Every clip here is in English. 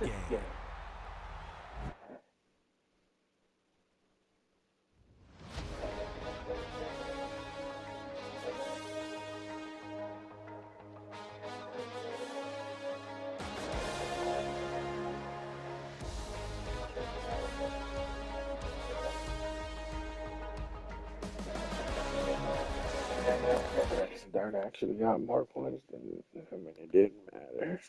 game. Dart actually got more points than it didn't matter.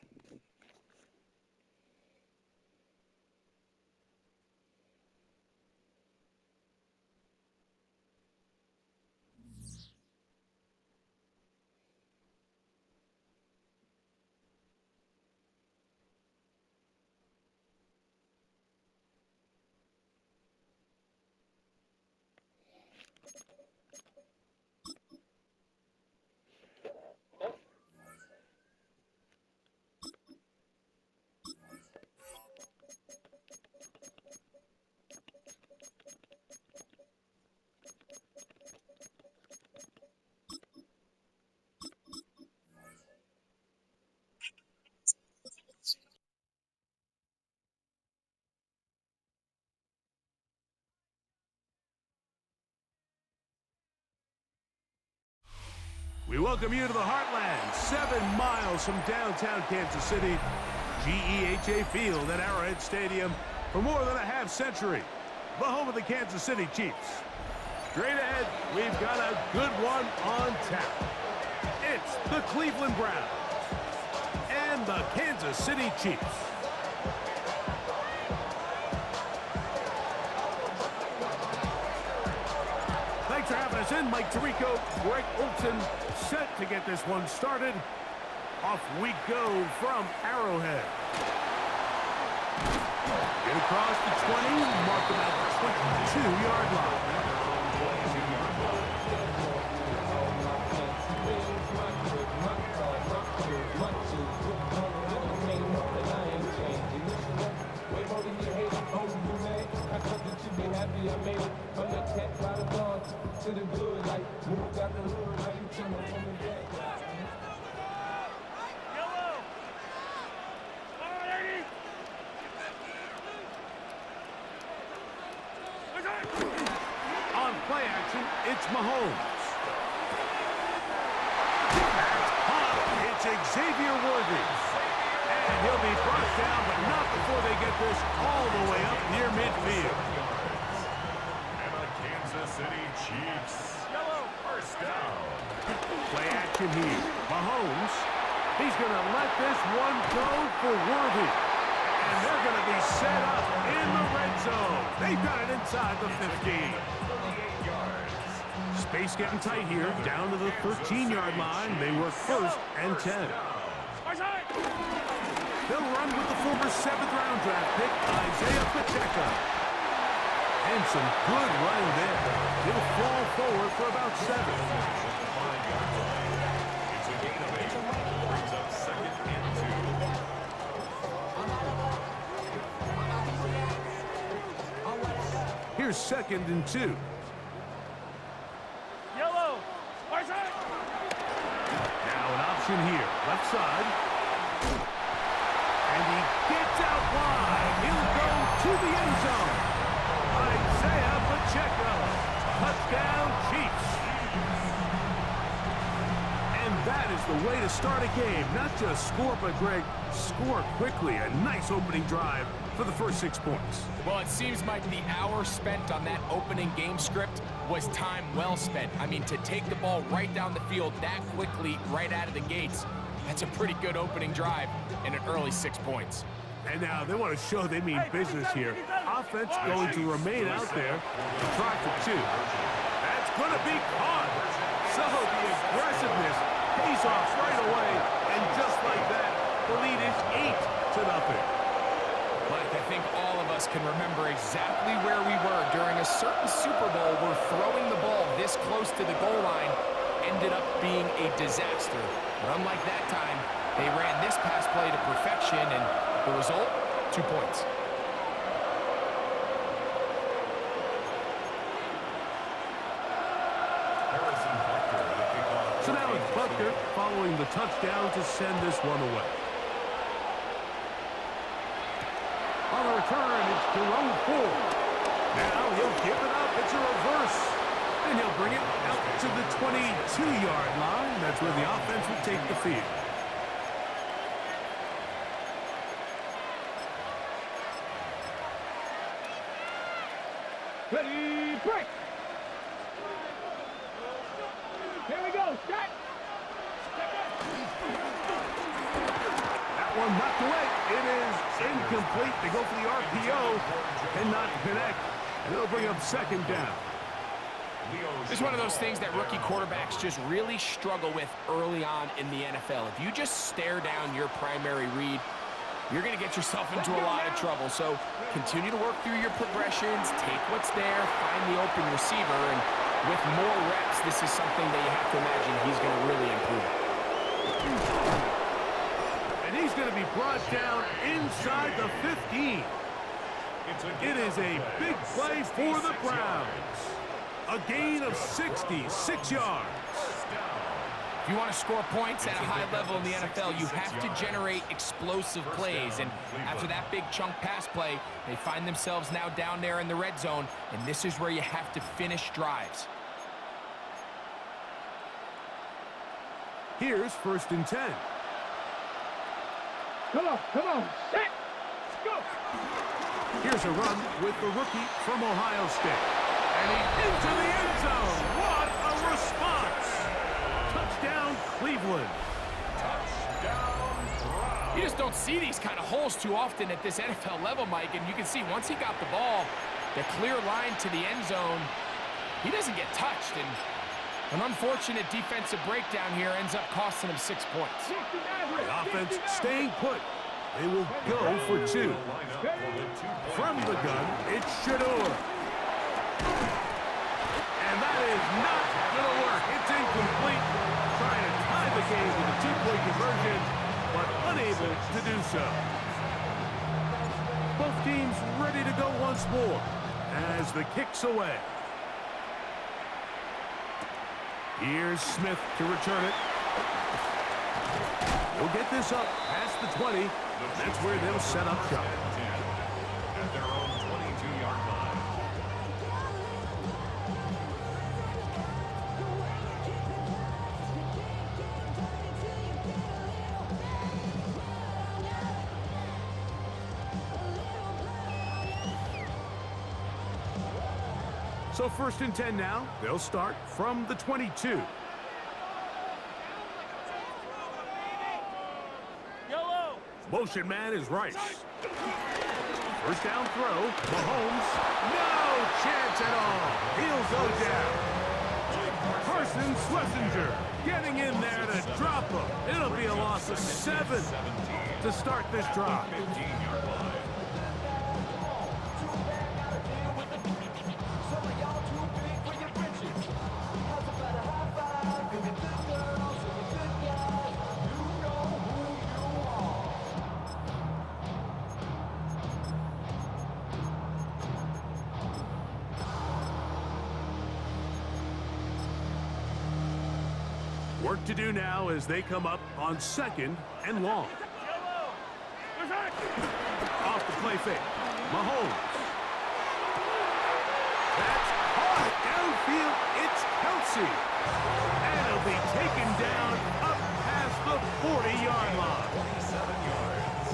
We welcome you to the Heartland, 7 miles from downtown Kansas City, GEHA Field at Arrowhead Stadium for more than a half-century, the home of the Kansas City Chiefs. Straight ahead, we've got a good one on tap. It's the Cleveland Browns and the Kansas City Chiefs. Thanks for having us in. Mike Tirico, Greg Olson, set to get this one started. Off we go from Arrowhead. Get across the 20, mark them at the 22-yard line. On play action, it's Mahomes. That's caught. It's Xavier Worthy. And he'll be brought down, but not before they get this all the way up near midfield. And the Kansas City Chiefs. First down. Play action here. Mahomes. He's going to let this one go for Worthy. And they're going to be set up in the red zone. They've got it inside the 15. Space getting tight here. Down to the 13-yard line. They work first and 10. They'll run with the former 7th-round draft pick, Isaiah Pacheco. And some good running there. He'll fall forward for about 7. It's a gain of 8. Brings up 2nd and 2. Here's 2nd and 2. Now an option here. Left side. And he gets out wide. He'll go to the end zone. Isaiah Pacheco. Touchdown, Chiefs. And that is the way to start a game. Not just score, but, Greg, score quickly. A nice opening drive for the first 6 points. Well, it seems like the hour spent on that opening game script was time well spent. I mean, to take the ball right down the field that quickly, right out of the gates, that's a pretty good opening drive and an early 6 points. And now they want to show they mean business here. Offense going to remain out there to try for 2. That's going to be caught. So the aggressiveness pays off right away. And just like that, the lead is 8-0. Mike, I think all of us can remember exactly where we were during a certain Super Bowl where throwing the ball this close to the goal line ended up being a disaster. But unlike that time, they ran this pass play to perfection, and the result, 2 points. So now it's Butker following the touchdown to send this one away. to row 4. Now he'll give it up. It's a reverse. And he'll bring it out to the 22-yard line. That's where the offense will take the field. Ready, break. Here we go, set. That one knocked away. It is incomplete. They go for the RPO and not connect. And it'll bring up second down. This is one of those things that rookie quarterbacks just really struggle with early on in the NFL. If you just stare down your primary read, you're going to get yourself into a lot of trouble. So continue to work through your progressions, take what's there, find the open receiver, and with more reps, this is something that you have to imagine he's going to really improve. And he's going to be brought down inside the 15. It is a big play for the Browns. A gain of 66 yards. If you want to score points at a high level in the NFL, you have to generate explosive plays. And after that big chunk pass play, they find themselves now down there in the red zone, and this is where you have to finish drives. Here's 1st and 10. Come on, set. Go. Here's a run with the rookie from Ohio State. And he's into the end zone. What a response. Touchdown, Cleveland. You just don't see these kind of holes too often at this NFL level, Mike. And you can see once he got the ball, the clear line to the end zone, he doesn't get touched. And an unfortunate defensive breakdown here ends up costing him 6 points. The offense staying put. They will go for 2. From the gun, it's Shador. And that is not going to work. It's incomplete. Trying to tie the game with a 2-point conversion, but unable to do so. Both teams ready to go once more as the kick's away. Here's Smith to return it. We'll get this up past the 20. That's where they'll set up shop. At their own 22-yard line. So 1st and 10 now. They'll start from the 22. Motion man is Rice. 1st down throw. Mahomes. No chance at all. He'll go down. Carson Schlesinger getting in there to drop him. It'll be a loss of 7 to start this drive. 15-yard line. Work to do now as they come up on 2nd and long. Off the play fake. Mahomes. That's caught downfield. It's Kelsey. And it'll be taken down up past the 40-yard line. 27 yards.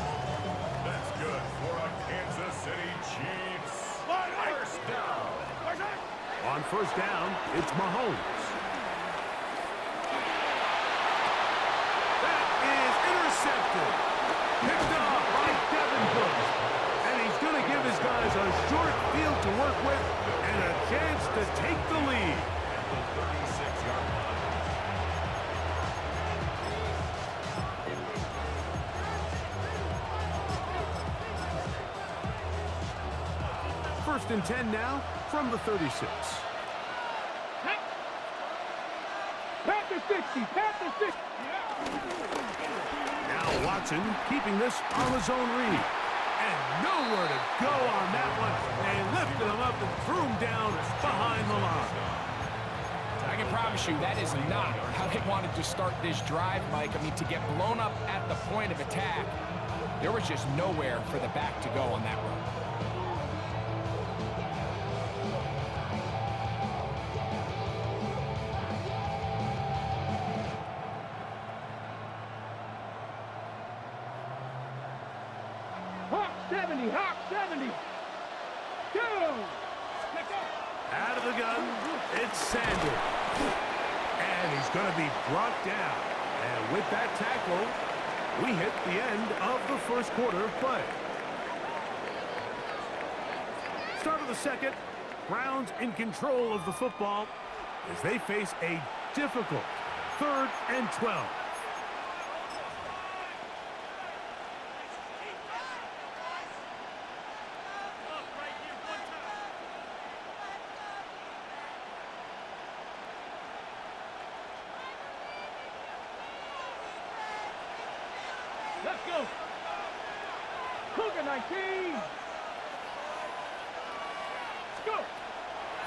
That's good for a Kansas City Chiefs. First down. On 1st down, it's Mahomes. Intercepted. Picked off by Devin Bush. And he's going to give his guys a short field to work with and a chance to take the lead. At the 36-yard line. 1st and 10 now from the 36. Panther 60, Panther 60. Now Watson keeping this on his own read. And nowhere to go on that one. They lifted him up and threw him down behind the line. I can promise you that is not how they wanted to start this drive, Mike. I mean, to get blown up at the point of attack, there was just nowhere for the back to go on that run. 70, hop, 70. Go! Let go. Out of the gun, it's Sanders. And he's going to be brought down. And with that tackle, we hit the end of the first quarter of play. Start of the second, Browns in control of the football as they face a difficult 3rd and 12. Let's go. Cougar 19. Let's go.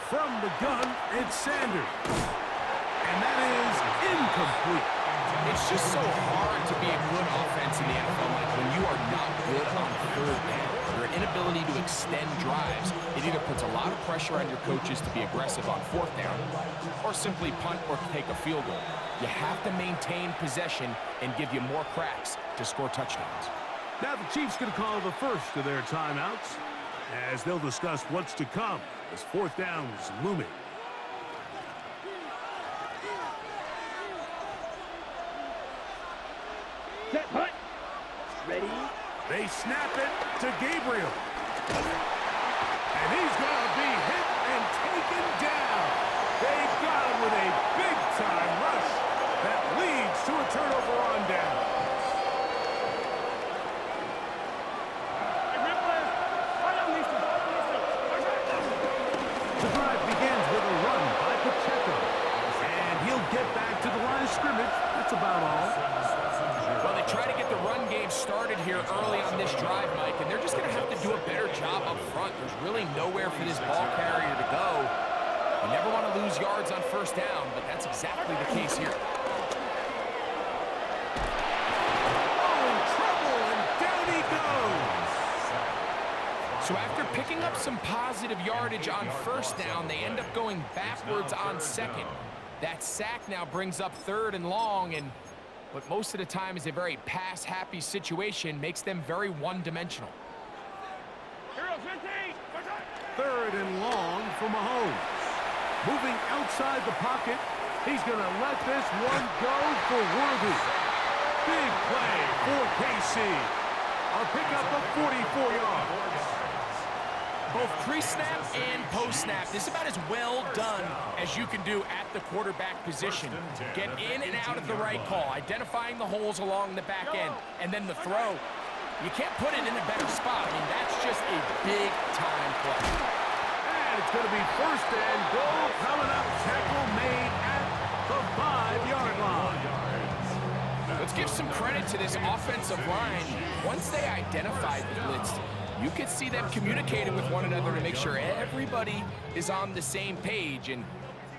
From the gun, it's Sanders. And that is incomplete. It's just so hard to be a good offense in the NFL, like when you are not good on 3rd down. Your inability to extend drives, it either puts a lot of pressure on your coaches to be aggressive on 4th down, or simply punt or take a field goal. You have to maintain possession and give you more cracks to score touchdowns. Now the Chiefs going to call the first of their timeouts as they'll discuss what's to come as 4th down is looming. Set, punt. Ready. They snap it to Gabriel. And he's going to be hit and taken down. They got him with a big-time rush that leads to a turnover on down. The drive begins with a run by Pacheco. And he'll get back to the line of scrimmage. That's about all. Well, they try to get the run game started here early on this drive, Mike, and they're just going to have to do a better job up front. There's really nowhere for this ball carrier to go. You never want to lose yards on 1st down, but that's exactly the case here. Oh, in trouble, and down he goes. So after picking up some positive yardage on 1st down, they end up going backwards on 2nd. That sack now brings up 3rd and long, and what most of the time is a very pass-happy situation makes them very one-dimensional. 3rd and long for Mahomes. Moving outside the pocket, he's going to let this one go for Worthy. Big play for KC. A pickup of 44 yards. Both pre-snap and post-snap, this is about as well done as you can do at the quarterback position. Get in and out of the right call, identifying the holes along the back end, and then the throw. You can't put it in a better spot. I mean, that's just a big-time play. And it's going to be 1st and goal coming up. Tackle made at the 5-yard line. Let's give some credit to this offensive line. Once they identified the blitz, you could see them communicating with one another to make sure everybody is on the same page, and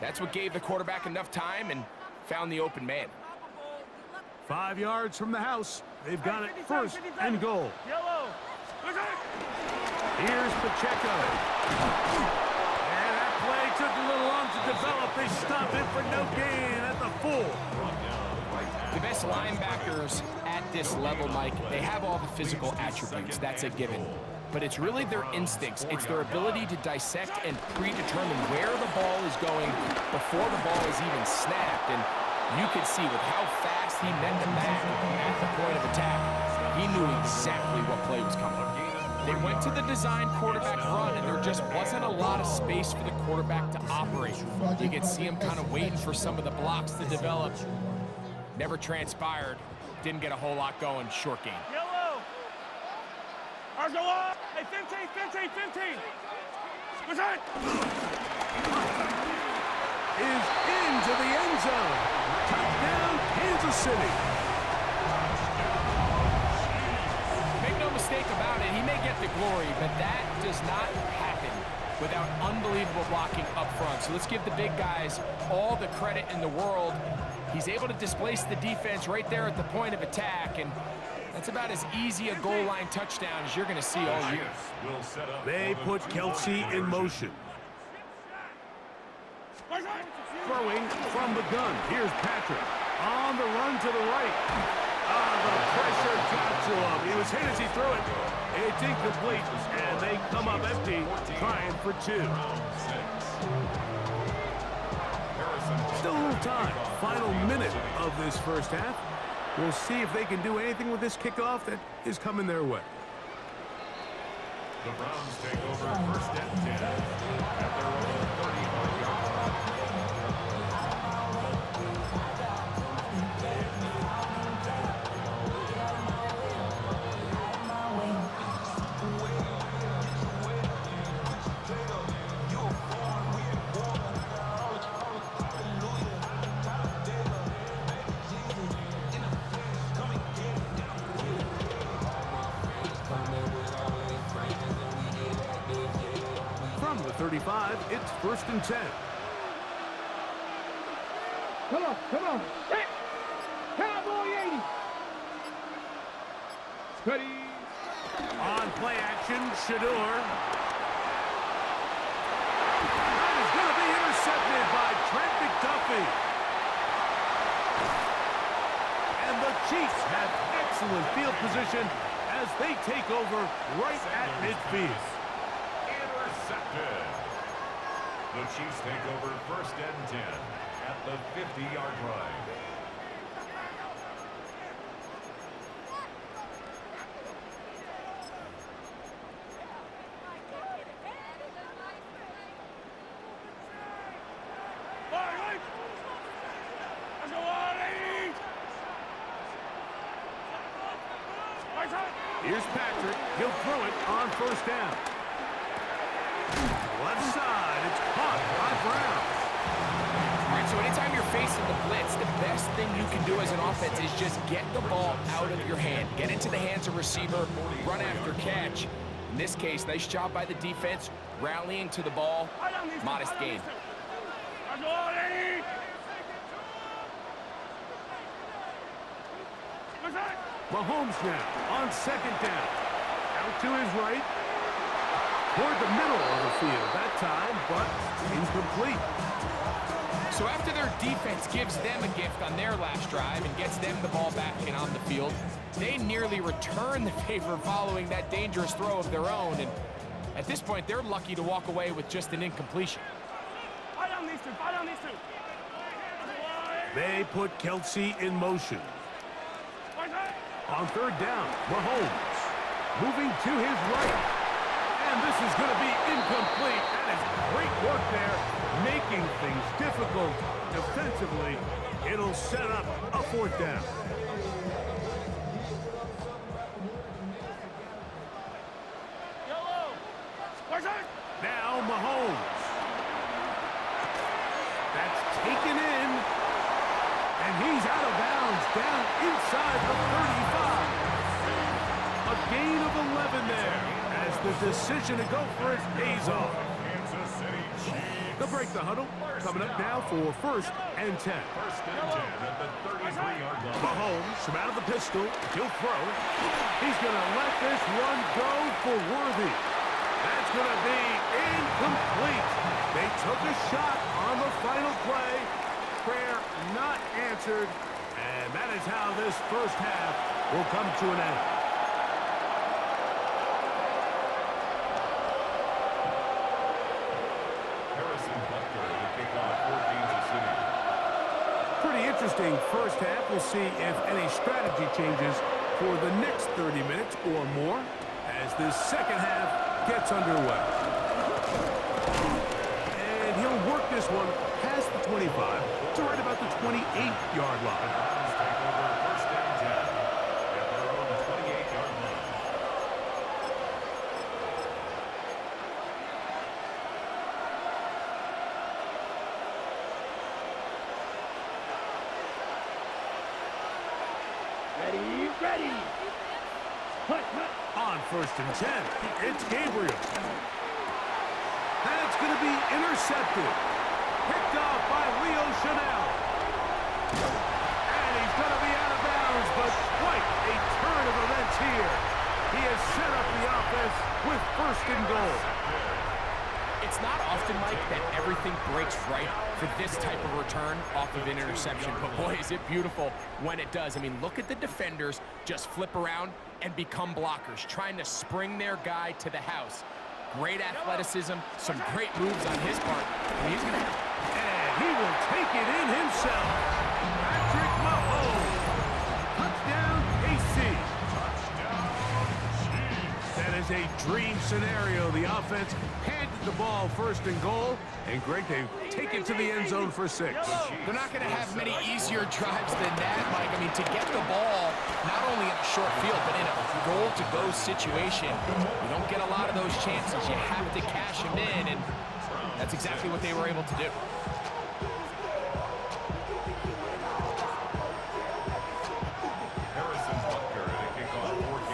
that's what gave the quarterback enough time and found the open man. 5 yards from the house. They've got it 1st and goal. Yellow. Here's Pacheco. And that play took a little long to develop. They stop it for no gain at the 4. The best linebackers at this level, Mike, they have all the physical attributes. That's a given. But it's really their instincts. It's their ability to dissect and predetermine where the ball is going before the ball is even snapped. And you could see with how fast he met the back at the point of attack, he knew exactly what play was coming. They went to the design quarterback run, and there just wasn't a lot of space for the quarterback to operate. You could see him kind of waiting for some of the blocks to develop. Never transpired. Didn't get a whole lot going. Short game. Yellow. Argola. Hey, 15, 15, 15. What's that? Is into the end zone. Touchdown, Kansas City. Make no mistake about it, he may get the glory, but that does not happen without unbelievable blocking up front. So let's give the big guys all the credit in the world. He's able to displace the defense right there at the point of attack, and that's about as easy a goal line touchdown as you're going to see all year. They put Kelsey in motion. Throwing from the gun. Here's Patrick on the run to the right. The pressure got to him. He was hit as he threw it, It's incomplete, and they come up empty, trying for two. Still a little time. Final minute of this first half. We'll see if they can do anything with this kickoff that is coming their way. The Browns take over first and 10 at their own 35-yard line. From the 35, it's first and 10. Come on, come on. Set. Cowboy 80. Steady. On play action, Shador. That is going to be intercepted by Trent McDuffie. And the Chiefs have excellent field position as they take over right at midfield. Intercepted. The Chiefs take over first and 10 at the 50-yard line. Here's Patrick. He'll throw it on first down. Left side. It's caught by Brown. All right, so anytime you're facing the blitz, the best thing you can do as an offense is just get the ball out of your hand. Get into the hands of receiver, run after catch. In this case, nice job by the defense, rallying to the ball. Modest gain. Mahomes now on second down. Out to his right. Toward the middle of the field that time, but incomplete. So after their defense gives them a gift on their last drive and gets them the ball back and on the field, they nearly return the favor following that dangerous throw of their own. And at this point, they're lucky to walk away with just an incompletion. They put Kelsey in motion. On third down, Mahomes moving to his right. And this is going to be incomplete. That is great work there, making things difficult defensively. It'll set up a fourth down. Now Mahomes. That's taken in. And he's out of bounds down inside the 35. A gain of 11 there as the decision to go for it pays off. Kansas City Chiefs. They'll break the huddle. Coming up now for first and 10. First and 10 at the 33-yard line. Mahomes from out of the pistol. He'll throw. He's going to let this one go for Worthy. That's going to be incomplete. They took a shot on the final play. Prayer not answered. And that is how this first half will come to an end. Pretty interesting first half. We'll see if any strategy changes for the next 30 minutes or more as this second half gets underway. And he'll work this one past the 25 to right about the 28-yard line. First and 10 at their own 28-yard line. Ready. Hut. On first and 10, it's Gabriel. That's going to be intercepted. Picked off by Leo Chanel. And he's going to be out of bounds, but quite a turn of events here. He has set up the offense with first and goal. It's It's not often, Mike, that everything breaks right for this type of return off of an interception, but boy, is it beautiful when it does. I mean, look at the defenders just flip around and become blockers, trying to spring their guy to the house. Great athleticism, some great moves on his part. And he's gonna And he will take it in himself. Patrick Mahomes. Touchdown, KC. That is a dream scenario. The offense handed the ball first and goal, and Greg, they take it to the end zone for 6. They're not going to have many easier drives than that, Mike. I mean, to get the ball, not only in a short field, but in a goal-to-go situation, you don't get a lot of those chances. You have to cash them in, and that's exactly what they were able to do.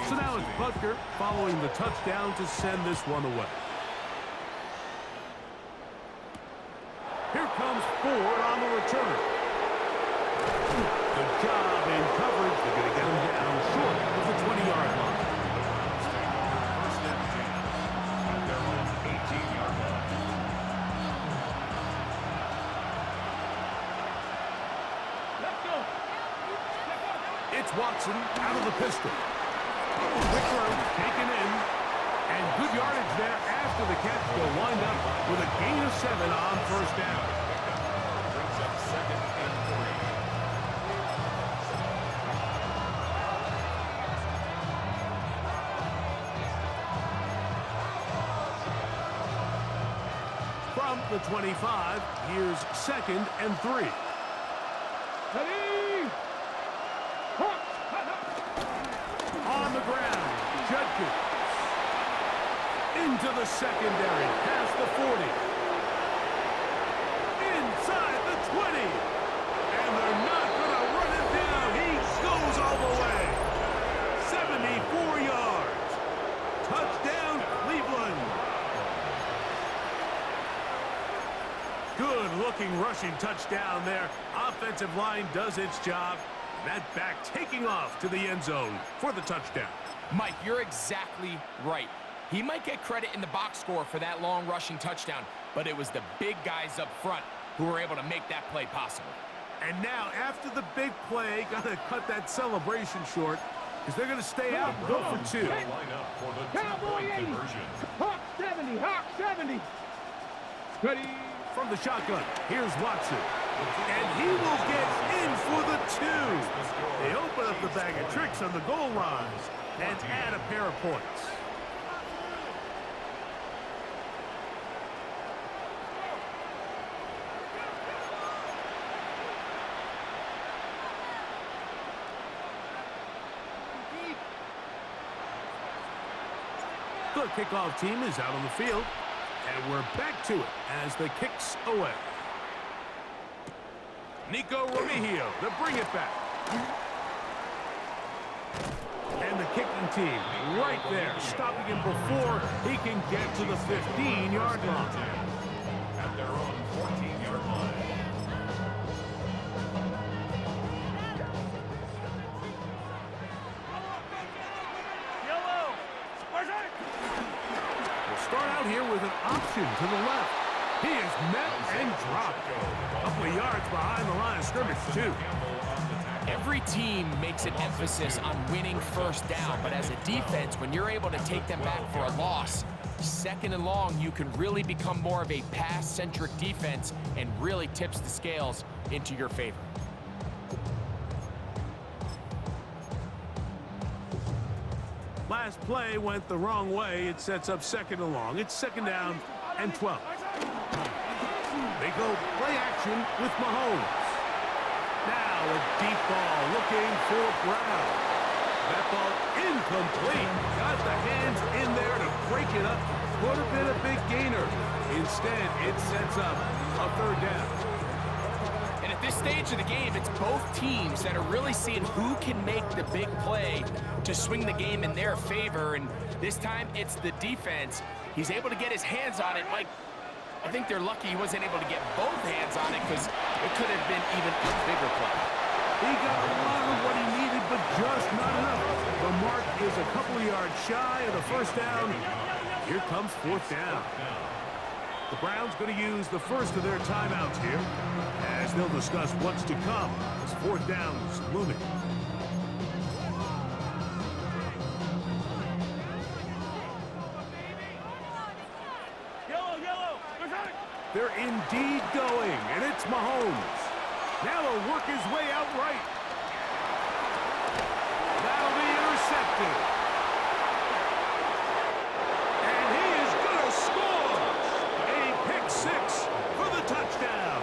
So now it's Butker following the touchdown to send this one away. Here comes Ford on the return. Good job in coverage. They're going to get him down short of the 20-yard line. It's Watson out of the pistol. Quick throw taken in. And good yardage there after the catch. They'll wind up with a gain of 7 on first down. Brings up 2nd and 3. From the 25, here's 2nd and 3. Ready? Hawks. On the ground, Judkins. Into the secondary, past the 40. Inside the 20. And they're not going to run him down. He goes all the way. 74 yards. Touchdown, Cleveland. Good-looking rushing touchdown there. Offensive line does its job. That back taking off to the end zone for the touchdown. Mike, you're exactly right. He might get credit in the box score for that long rushing touchdown, but it was the big guys up front who were able to make that play possible. And now, after the big play, got to cut that celebration short because they're going to stay out and go for 2. Line up for the Cowboy 80. conversion. Hawk 70. Hawk 70. Ready? From the shotgun, here's Watson. And he will get in for the 2. They open up the bag of tricks on the goal line and add a pair of points. The kickoff team is out on the field, and we're back to it as the kick's away. Nico Remigio to bring it back. And the kicking team right there, stopping him before he can get to the 15-yard line. At their own 14-yard line. We'll start out here with an option to the left. He is met and dropped. A couple of yards behind the line of scrimmage, too. Every team makes an emphasis on winning first down, but as a defense, when you're able to take them back for a loss, 2nd and long, you can really become more of a pass-centric defense and really tips the scales into your favor. Last play went the wrong way. It sets up 2nd and long. It's 2nd down and 12. They go play action with Mahomes. Now a deep ball looking for Brown. That ball incomplete. Got the hands in there to break it up. Would have been a big gainer. Instead, it sets up a 3rd down. And at this stage of the game, it's both teams that are really seeing who can make the big play to swing the game in their favor. And this time, it's the defense. He's able to get his hands on it. Mike, I think they're lucky he wasn't able to get both hands on it because it could have been even a bigger play. He got a lot of what he needed, but just not enough. The mark is a couple of yards shy of the 1st down. Here comes 4th down. The Browns going to use the first of their timeouts here as they'll discuss what's to come as fourth down's looming. They're indeed going, and it's Mahomes. Now he'll work his way out right. That'll be intercepted. And he is going to score. A pick six for the touchdown.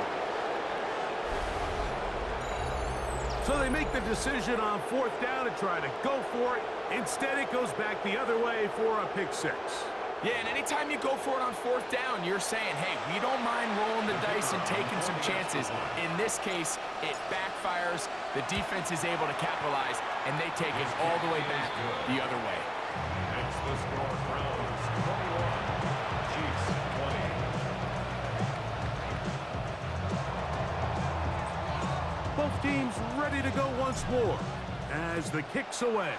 So they make the decision on fourth down to try to go for it. Instead, it goes back the other way for a pick six. Yeah, and anytime you go for it on fourth down, you're saying, hey, we don't mind rolling the dice and taking some chances. In this case, it backfires. The defense is able to capitalize, and they take it all the way back the other way. It's the score. Browns 21, Chiefs 20. Both teams ready to go once more as the kick's away.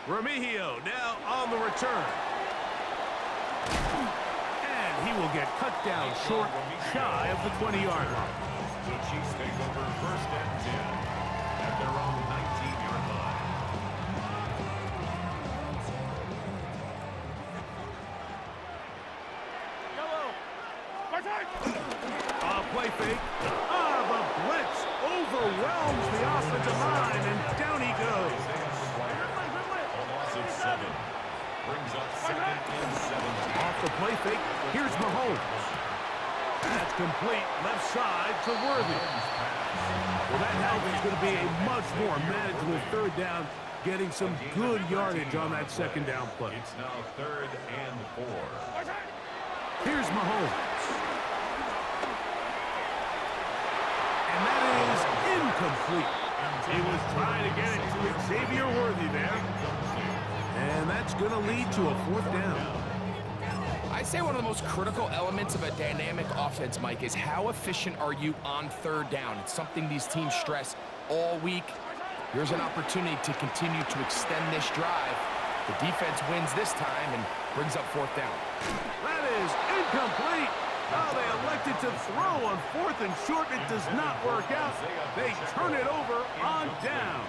Remigio now on the return. And he will get cut down short, shy of the 20-yard line. The Chiefs take over first and 10 at their own 19-yard line. Play fake. The blitz overwhelms the offensive line, and down he goes. Of 7. Brings up second and 17. Off the play fake, here's Mahomes. That's complete, left side to Worthy. Well, that help is going to be a much more manageable third down, getting some good yardage on that second down play. It's now 3rd and 4. Here's Mahomes. And that is incomplete. He was trying to get it to Xavier Worthy there. And that's going to lead to a fourth down. I'd say one of the most critical elements of a dynamic offense, Mike, is how efficient are you on third down. It's something these teams stress all week. Here's an opportunity to continue to extend this drive. The defense wins this time and brings up fourth down. That is incomplete. Oh, they elected to throw on fourth and short. It does not work out. They turn it over on down.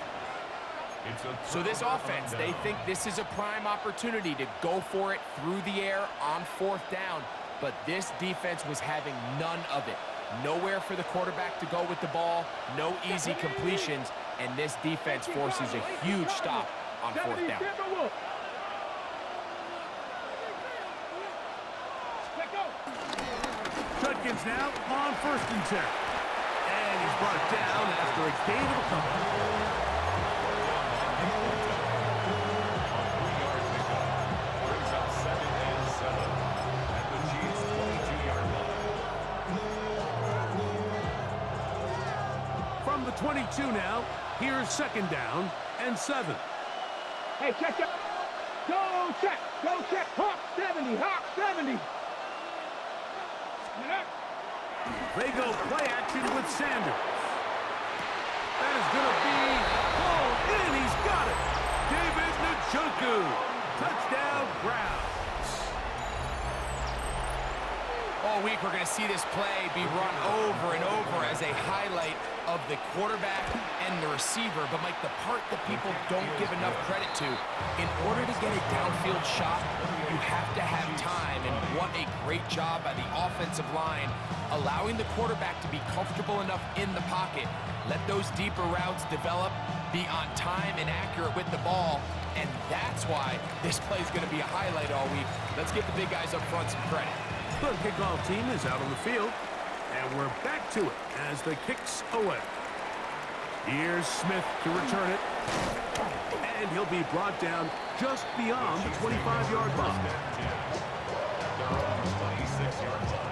So this offense, they think this is a prime opportunity to go for it through the air on fourth down. But this defense was having none of it. Nowhere for the quarterback to go with the ball, no easy completions, and this defense forces a huge stop on fourth down. Judkins now on 1st and 10. And he's brought down after a gain of a couple. From the 22 now, here's 2nd down and 7. Hey, check. Go check. Hawk 70. Hawk 70. They go play action with Sanders. That is going to be pulled in. He's got it. David Njoku. Touchdown, Browns. All week, we're going to see this play be run over and over as a highlight of the quarterback and the receiver. But, Mike, the part that people don't give enough credit to, in order to get a downfield shot, you have to have time. And what a great job by the offensive line, allowing the quarterback to be comfortable enough in the pocket, let those deeper routes develop, be on time and accurate with the ball. And that's why this play is going to be a highlight all week. Let's give the big guys up front some credit. The kickoff team is out on the field, and we're back to it as the kick's away. Here's Smith to return it, and he'll be brought down just beyond the 25-yard line. Their own 26-yard line.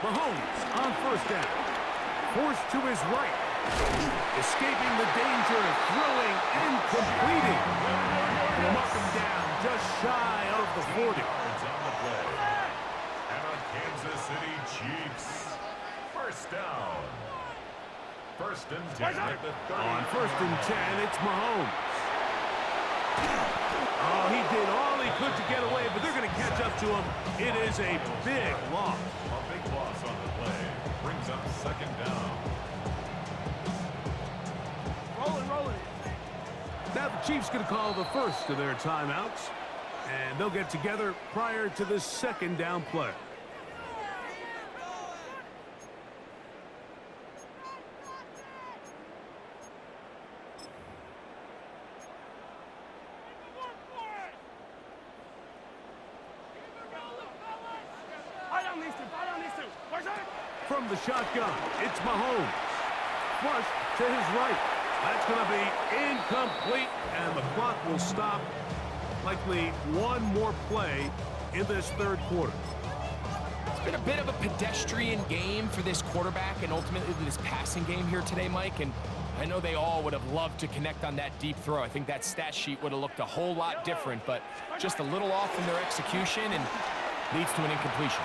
Mahomes on 1st down. Forced to his right. Escaping the danger, throwing and completing. They'll mark him down just shy of the 40. Yards on the play. And a Kansas City Chiefs. First down. First and 10 at the 30. On first and 10, it's Mahomes. Oh, he did all he could to get away, but they're going to catch up to him. It is a big loss. A big loss on the play. Brings up second down. Rolling. Now the Chiefs going to call the first of their timeouts, and they'll get together prior to the second down play. From the shotgun, it's Mahomes. Flush to his right. That's going to be incomplete, and the clock will stop. Likely one more play in this third quarter. It's been a bit of a pedestrian game for this quarterback and ultimately this passing game here today, Mike. And I know they all would have loved to connect on that deep throw. I think that stat sheet would have looked a whole lot different, but just a little off in their execution and leads to an incompletion.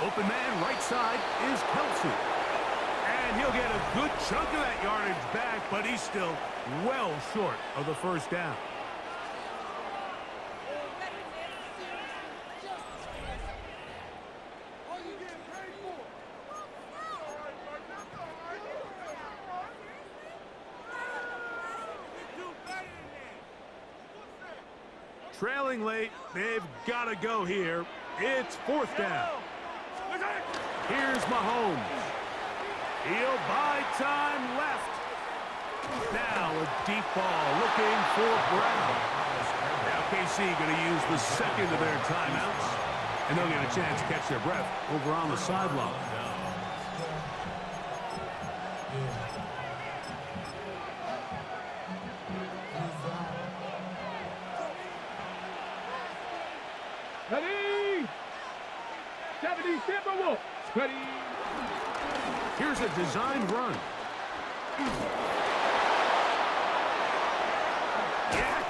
Open man right side is Kelsey. And he'll get a good chunk of that yardage back, but he's still well short of the first down. Trailing late, they've got to go here. It's fourth down. Here's Mahomes. He'll buy time left. Now a deep ball looking for Brown. Now KC going to use the second of their timeouts, and they'll get a chance to catch their breath over on the sideline. Ready? 70 Timberwolves. Ready? Here's a designed run. Yeah,